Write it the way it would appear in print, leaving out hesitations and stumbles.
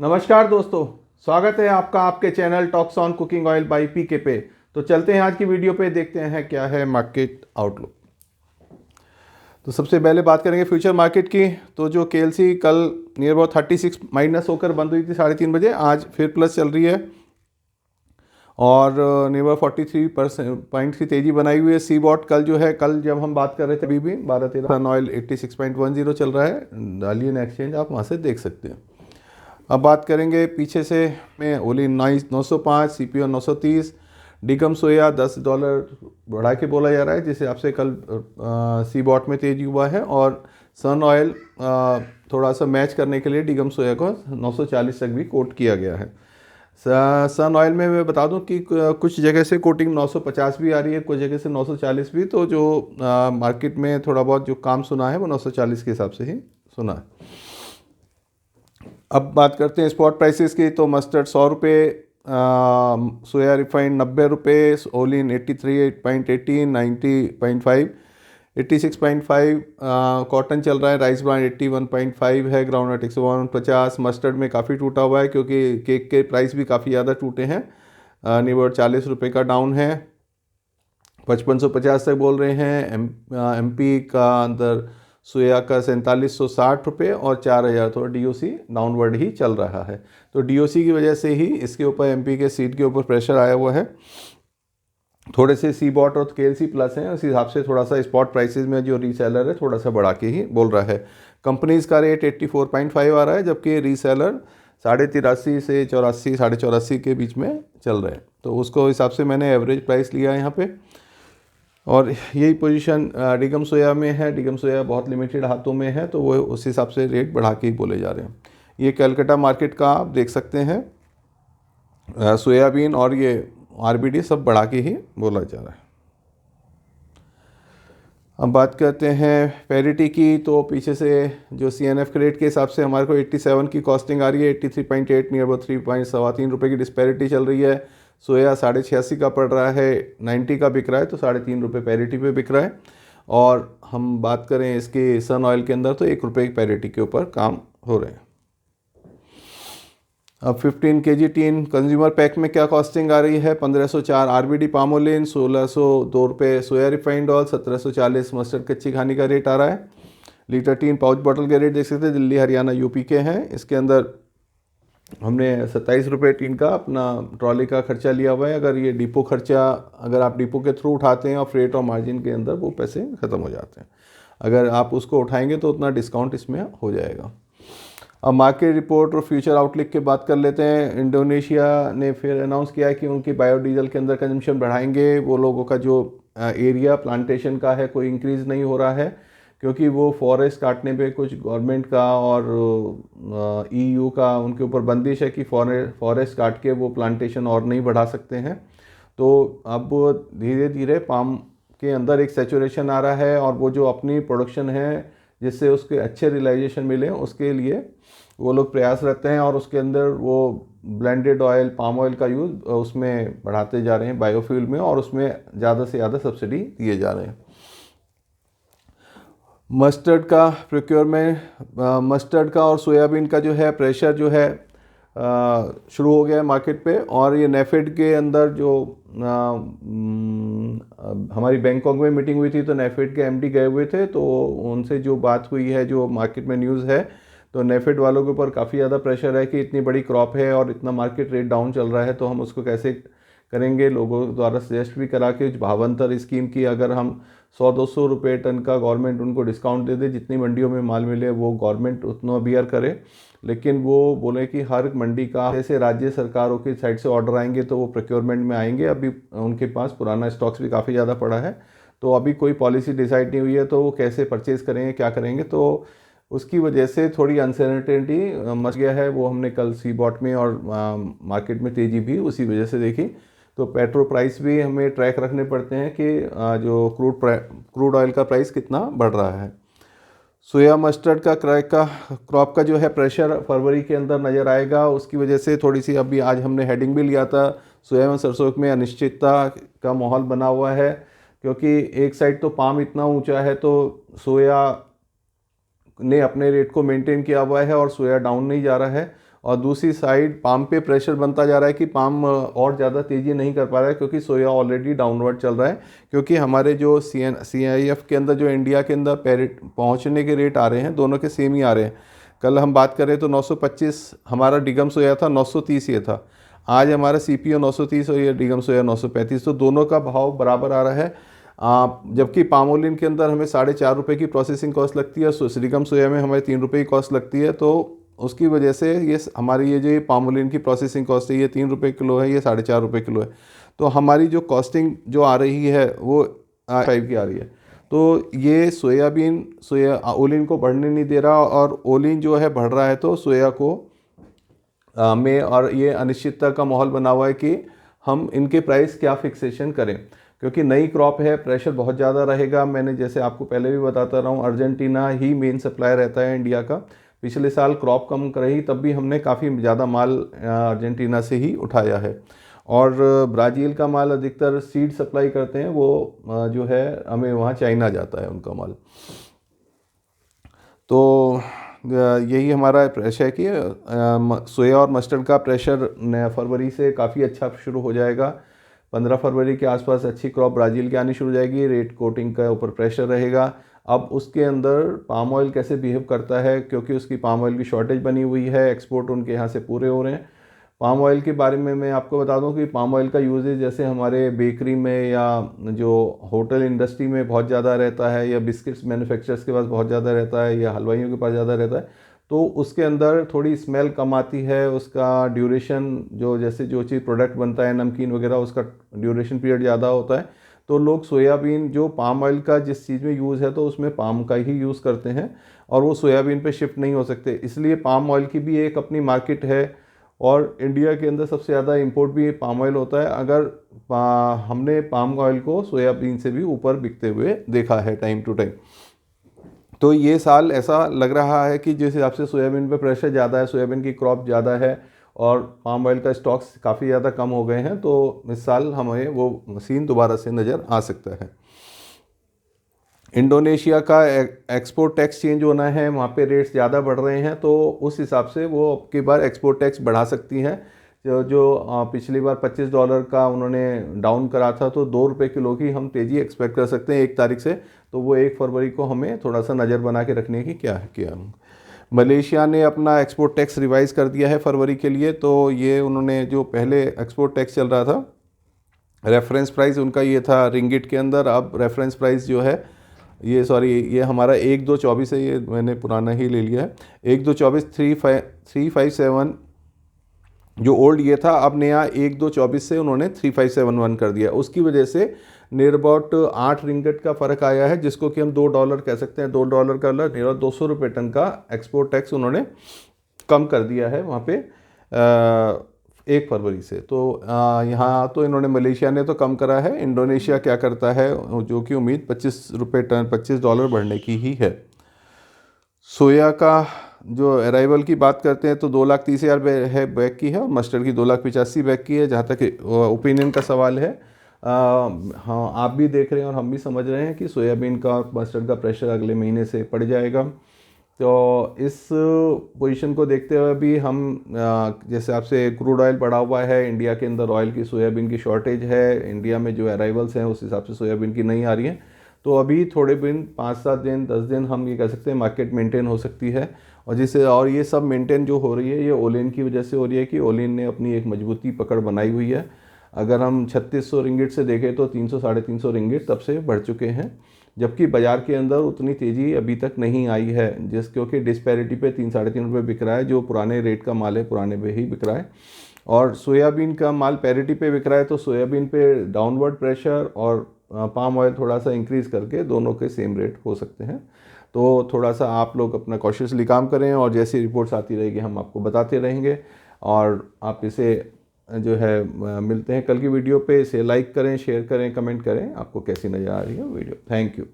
नमस्कार दोस्तों, स्वागत है आपका आपके channel talks on cooking oil by PK पे। तो चलते हैं आज की वीडियो पे, देखते हैं क्या है मार्केट आउटलुक। तो सबसे पहले बात करेंगे फ्यूचर मार्केट की। तो जो केएलसी कल नियर अबाउट 36 माइनस होकर बंद हुई थी 3:30 बजे, आज फिर प्लस चल रही है और नियर अबाउट 43% पॉइंट की तेजी बनाई हुई है। सी बॉट कल जो है, कल जब हम बात कर रहे थे अभी भी 12-13 सन ऑयल 86.10 चल रहा है। डालियन एक्सचेंज आप वहाँ से देख सकते हैं। अब बात करेंगे पीछे से में ओलिन 905, सीपीओ 930, डिकम सोया $10 बढ़ा के बोला जा रहा है, जिस हिसाब से कल सी बॉट में तेजी हुआ है। और सन ऑयल थोड़ा सा मैच करने के लिए डिकम सोया को 940 तक भी कोट किया गया है। सन ऑयल में मैं बता दूं कि कुछ जगह से कोटिंग 950 भी आ रही है, कुछ जगह से 940 भी। तो जो मार्केट में थोड़ा बहुत जो काम सुना है वो 940 के हिसाब से ही सुना है। अब बात करते हैं स्पॉट प्राइसेस की। तो मस्टर्ड 100 रुपये, सोया रिफाइंड 90 रुपये, ओलिन 83.18, 90.5, 86.5, कॉटन चल रहा है, राइस ब्रांड 81.5 है, ग्राउंडनट 151.50। मस्टर्ड में काफ़ी टूटा हुआ है क्योंकि केक के प्राइस भी काफ़ी ज़्यादा टूटे हैं। नियर 40 रुपये का डाउन है, 5550 तक बोल रहे हैं। एमपी का अंदर सोया का 4760 रुपये और 4000, तो डीओसी डाउनवर्ड ही चल रहा है। तो डीओसी की वजह से ही इसके ऊपर एमपी के सीट के ऊपर प्रेशर आया हुआ है। थोड़े से सी बॉट और केएलसी प्लस हैं, उस हिसाब से थोड़ा सा स्पॉट प्राइसेस में जो रीसेलर है थोड़ा सा बढ़ा के ही बोल रहा है। कंपनीज का रेट 84.5 आ रहा है, जबकि रीसेलर 83.5 से 84, 84.5 के बीच में चल रहे हैं। तो उसको हिसाब से मैंने एवरेज प्राइस लिया है यहाँ पे। और यही पोजीशन डिगम सोया में है। डिगम सोया बहुत लिमिटेड हाथों में है, तो वो उस हिसाब से रेट बढ़ा के ही बोले जा रहे हैं। ये कलकत्ता मार्केट का आप देख सकते हैं, सोयाबीन और ये आरबीडी सब बढ़ा के ही बोला जा रहा है। अब बात करते हैं पैरिटी की। तो पीछे से जो सीएनएफ के रेट के हिसाब से हमारे को 87 की कॉस्टिंग आ रही है, 83.8 नियर अबाउट 3.3 रुपये की डिस्पैरिटी चल रही है। सोया 86.5 का पड़ रहा है, 90 का बिक रहा है, तो 3.5 रुपये पैरिटी पे बिक रहा है। और हम बात करें इसके सन ऑयल के अंदर तो 1 रुपये की पैरिटी के ऊपर काम हो रहे हैं। अब 15 kg टीन कंज्यूमर पैक में क्या कॉस्टिंग आ रही है, 1504 आरबीडी पामोलिन, 1602 रुपये सोया रिफाइंड ऑयल, 1740 मस्टर्ड कच्ची खाने का रेट आ रहा है। लीटर टीन पाउच बॉटल के रेट देख सकते हैं, दिल्ली हरियाणा यूपी के हैं। इसके अंदर हमने 27 रुपये टीन का अपना ट्रॉली का खर्चा लिया हुआ है। अगर ये डिपो खर्चा, अगर आप डिपो के थ्रू उठाते हैं और फ्रेट और मार्जिन के अंदर वो पैसे ख़त्म हो जाते हैं। अगर आप उसको उठाएंगे तो उतना डिस्काउंट इसमें हो जाएगा। अब मार्केट रिपोर्ट और फ्यूचर आउटलुक की बात कर लेते हैं। इंडोनेशिया ने फिर अनाउंस किया है कि उनकी बायोडीजल के अंदर कंजम्पशन बढ़ाएंगे। वो लोगों का जो एरिया प्लांटेशन का है कोई इंक्रीज़ नहीं हो रहा है, क्योंकि वो फॉरेस्ट काटने पे कुछ गवर्नमेंट का और ईयू का उनके ऊपर बंदिश है कि फॉरेस्ट काट के वो प्लांटेशन और नहीं बढ़ा सकते हैं। तो अब धीरे धीरे पाम के अंदर एक सैचुरेशन आ रहा है, और वो जो अपनी प्रोडक्शन है जिससे उसके अच्छे रियलाइजेशन मिले, उसके लिए वो लोग प्रयासरत हैं। और उसके अंदर वो ब्लेंडेड ऑयल, पाम ऑयल का यूज़ उसमें बढ़ाते जा रहे हैं बायोफ्यूल में, और उसमें ज़्यादा से ज़्यादा सब्सिडी दिए जा रहे हैं। मस्टर्ड का प्रोक्योरमेंट, मस्टर्ड का और सोयाबीन का जो है प्रेशर जो है शुरू हो गया है मार्केट पे। और ये नेफेड के अंदर जो हमारी बैंकॉक में मीटिंग हुई थी, तो नेफेड के एमडी गए हुए थे, तो उनसे जो बात हुई है, जो मार्केट में न्यूज़ है, तो नेफेड वालों के ऊपर काफ़ी ज़्यादा प्रेशर है कि इतनी बड़ी क्रॉप है और इतना मार्केट रेट डाउन चल रहा है, तो हम उसको कैसे करेंगे। लोगों द्वारा सजेस्ट भी करा कि भावांतर स्कीम की अगर हम 100-200 रुपये टन का गवर्नमेंट उनको डिस्काउंट दे दे, जितनी मंडियों में माल मिले वो गवर्नमेंट उतना बियर करे। लेकिन वो बोले कि हर मंडी का जैसे राज्य सरकारों की साइड से ऑर्डर आएंगे तो वो प्रोक्योरमेंट में आएंगे। अभी उनके पास पुराना स्टॉक्स भी काफ़ी ज़्यादा पड़ा है, तो अभी कोई पॉलिसी डिसाइड नहीं हुई है, तो वो कैसे परचेज़ करेंगे, क्या करेंगे। तो उसकी वजह से थोड़ी अनसर्टेनिटी मच गया है। वो हमने कल सी बॉट में और मार्केट में तेज़ी भी उसी वजह से देखी। तो पेट्रोल प्राइस भी हमें ट्रैक रखने पड़ते हैं कि जो क्रूड ऑयल का प्राइस कितना बढ़ रहा है। सोया मस्टर्ड का क्रॉप का जो है प्रेशर फरवरी के अंदर नज़र आएगा। उसकी वजह से थोड़ी सी अभी आज हमने हेडिंग भी लिया था, सोया एवं सरसों में अनिश्चितता का माहौल बना हुआ है, क्योंकि एक साइड तो पाम इतना ऊंचा है, तो सोया ने अपने रेट को मेंटेन किया हुआ है और सोया डाउन नहीं जा रहा है। और दूसरी साइड पाम पे प्रेशर बनता जा रहा है कि पाम और ज़्यादा तेज़ी नहीं कर पा रहा है, क्योंकि सोया ऑलरेडी डाउनवर्ड चल रहा है। क्योंकि हमारे जो CIF के अंदर जो इंडिया के अंदर पेरिट पहुँचने के रेट आ रहे हैं, दोनों के सेम ही आ रहे हैं। कल हम बात करें तो 925 हमारा डिगम सोया था, 930 ये था। आज हमारा CPO 930 और ये डिगम सोया 935, तो दोनों का भाव बराबर आ रहा है। जबकि पामोलिन के अंदर हमें 4.5 रुपये की प्रोसेसिंग कॉस्ट लगती है, सिलिकम सोया में हमें 3 रुपये की कॉस्ट लगती है। तो उसकी वजह से ये हमारी ये जो पामोलिन की प्रोसेसिंग कॉस्ट है, ये 3 रुपये किलो है, ये 4.5 रुपये किलो है। तो हमारी जो कॉस्टिंग जो आ रही है वो 5 की आ रही है। तो ये सोया ओलिन को बढ़ने नहीं दे रहा, और ओलिन जो है बढ़ रहा है तो सोया को में और ये अनिश्चितता का माहौल बना हुआ है कि हम इनके प्राइस क्या फिक्सेशन करें, क्योंकि नई क्रॉप है, प्रेशर बहुत ज़्यादा रहेगा। मैंने जैसे आपको पहले भी बताता रहा हूँ, अर्जेंटीना ही मेन सप्लायर रहता है इंडिया का। पिछले साल क्रॉप कम रही तब भी हमने काफ़ी ज़्यादा माल अर्जेंटीना से ही उठाया है। और ब्राज़ील का माल अधिकतर सीड सप्लाई करते हैं, वो जो है हमें वहाँ चाइना जाता है उनका माल। तो यही हमारा प्रेशर है कि सोया और मस्टर्ड का प्रेशर फरवरी से काफ़ी अच्छा शुरू हो जाएगा। 15 फरवरी के आसपास अच्छी क्रॉप ब्राज़ील की आनी शुरू हो जाएगी, रेट कोटिंग का ऊपर प्रेशर रहेगा। अब उसके अंदर पाम ऑयल कैसे बिहेव करता है, क्योंकि उसकी पाम ऑयल की शॉर्टेज बनी हुई है, एक्सपोर्ट उनके यहाँ से पूरे हो रहे हैं। पाम ऑयल के बारे में मैं आपको बता दूं कि पाम ऑयल का यूजेज जैसे हमारे बेकरी में या जो होटल इंडस्ट्री में बहुत ज़्यादा रहता है, या बिस्किट्स मैन्युफैक्चरर्स के पास बहुत ज़्यादा रहता है, या हलवाइयों के पास ज़्यादा रहता है, तो उसके अंदर थोड़ी स्मेल कम आती है। उसका ड्यूरेशन जो जैसे जो चीज़ प्रोडक्ट बनता है नमकीन वगैरह, उसका ड्यूरेशन पीरियड ज़्यादा होता है। तो लोग सोयाबीन जो पाम ऑयल का जिस चीज़ में यूज़ है तो उसमें पाम का ही यूज़ करते हैं, और वो सोयाबीन पे शिफ्ट नहीं हो सकते। इसलिए पाम ऑयल की भी एक अपनी मार्केट है, और इंडिया के अंदर सबसे ज़्यादा इंपोर्ट भी पाम ऑयल होता है। अगर हमने पाम ऑयल को सोयाबीन से भी ऊपर बिकते हुए देखा है टाइम टू टाइम। तो ये साल ऐसा लग रहा है कि जिस हिसाब से सोयाबीन पे प्रेशर ज़्यादा है, सोयाबीन की क्रॉप ज़्यादा है और पाम ऑयल का स्टॉक्स काफ़ी ज़्यादा कम हो गए हैं, तो इस साल हमें वो सीन दोबारा से नज़र आ सकता है। इंडोनेशिया का एक्सपोर्ट टैक्स चेंज होना है, वहाँ पे रेट्स ज़्यादा बढ़ रहे हैं, तो उस हिसाब से वो अब की बार एक्सपोर्ट टैक्स बढ़ा सकती हैं। जो पिछली बार $25 का उन्होंने डाउन करा था, तो 2 रुपये किलो की हम तेज़ी एक्सपेक्ट कर सकते हैं 1 तारीख से। तो वो 1 फरवरी को हमें थोड़ा सा नज़र बना के रखने की क्या है किया। मलेशिया ने अपना एक्सपोर्ट टैक्स रिवाइज़ कर दिया है फरवरी के लिए। तो ये उन्होंने जो पहले एक्सपोर्ट टैक्स चल रहा था, रेफरेंस प्राइस उनका ये था रिंगिट के अंदर, अब रेफरेंस प्राइस जो है ये हमारा 1,224 है, ये मैंने पुराना ही ले लिया है। 1,224 357 जो ओल्ड ये था, अब नया 1,224 से उन्होंने 3,571 कर दिया। उसकी वजह से नियर अबाउट 8 रिंगिट का फ़र्क आया है, जिसको कि हम $2 कह सकते हैं। $2 का नियर 200 रुपये टन का एक्सपोर्ट टैक्स उन्होंने कम कर दिया है वहाँ पे 1 फरवरी से। तो यहाँ तो इन्होंने मलेशिया ने तो कम करा है, इंडोनेशिया क्या करता है, जो कि उम्मीद 25 रुपये टन $25 बढ़ने की ही है। सोया का जो अराइवल की बात करते हैं तो 2,30,000 है बैग की है, और मस्टर्ड की 2,85,000 बैग की है। जहाँ तक ओपिनियन का सवाल है, हाँ आप भी देख रहे हैं और हम भी समझ रहे हैं कि सोयाबीन का और मस्टर्ड का प्रेशर अगले महीने से पड़ जाएगा। तो इस पोजीशन को देखते हुए भी हम जैसे आपसे क्रूड ऑयल बढ़ा हुआ है, इंडिया के अंदर ऑयल की सोयाबीन की शॉर्टेज है, इंडिया में जो अराइवल्स हैं उस हिसाब से सोयाबीन की नहीं आ रही हैं। तो अभी थोड़े दिन 5-7 दिन 10 दिन हम ये कह सकते हैं मार्केट मेंटेन हो सकती है। और ये सब मेंटेन जो हो रही है ये ओलिन की वजह से हो रही है कि ओलिन ने अपनी एक मजबूती पकड़ बनाई हुई है। अगर हम 3600 रिंगिट से देखें तो 300-350 रिंगिट तब से बढ़ चुके हैं, जबकि बाज़ार के अंदर उतनी तेज़ी अभी तक नहीं आई है, क्योंकि डिस्पैरिटी पे 3-3.5 रुपये बिक रहा है। जो पुराने रेट का माल है पुराने पे ही बिक रहा है, और सोयाबीन का माल पैरिटी पे बिक रहा है। तो सोयाबीन पे डाउनवर्ड प्रेशर और पाम ऑयल थोड़ा सा इंक्रीज़ करके दोनों के सेम रेट हो सकते हैं। तो थोड़ा सा आप लोग अपना कॉशियसली काम करें, और जैसी रिपोर्ट्स आती रहेगी हम आपको बताते रहेंगे। और आप इसे जो है मिलते हैं कल की वीडियो पे। इसे लाइक करें, शेयर करें, कमेंट करें, आपको कैसी नज़र आ रही है वीडियो। Thank you.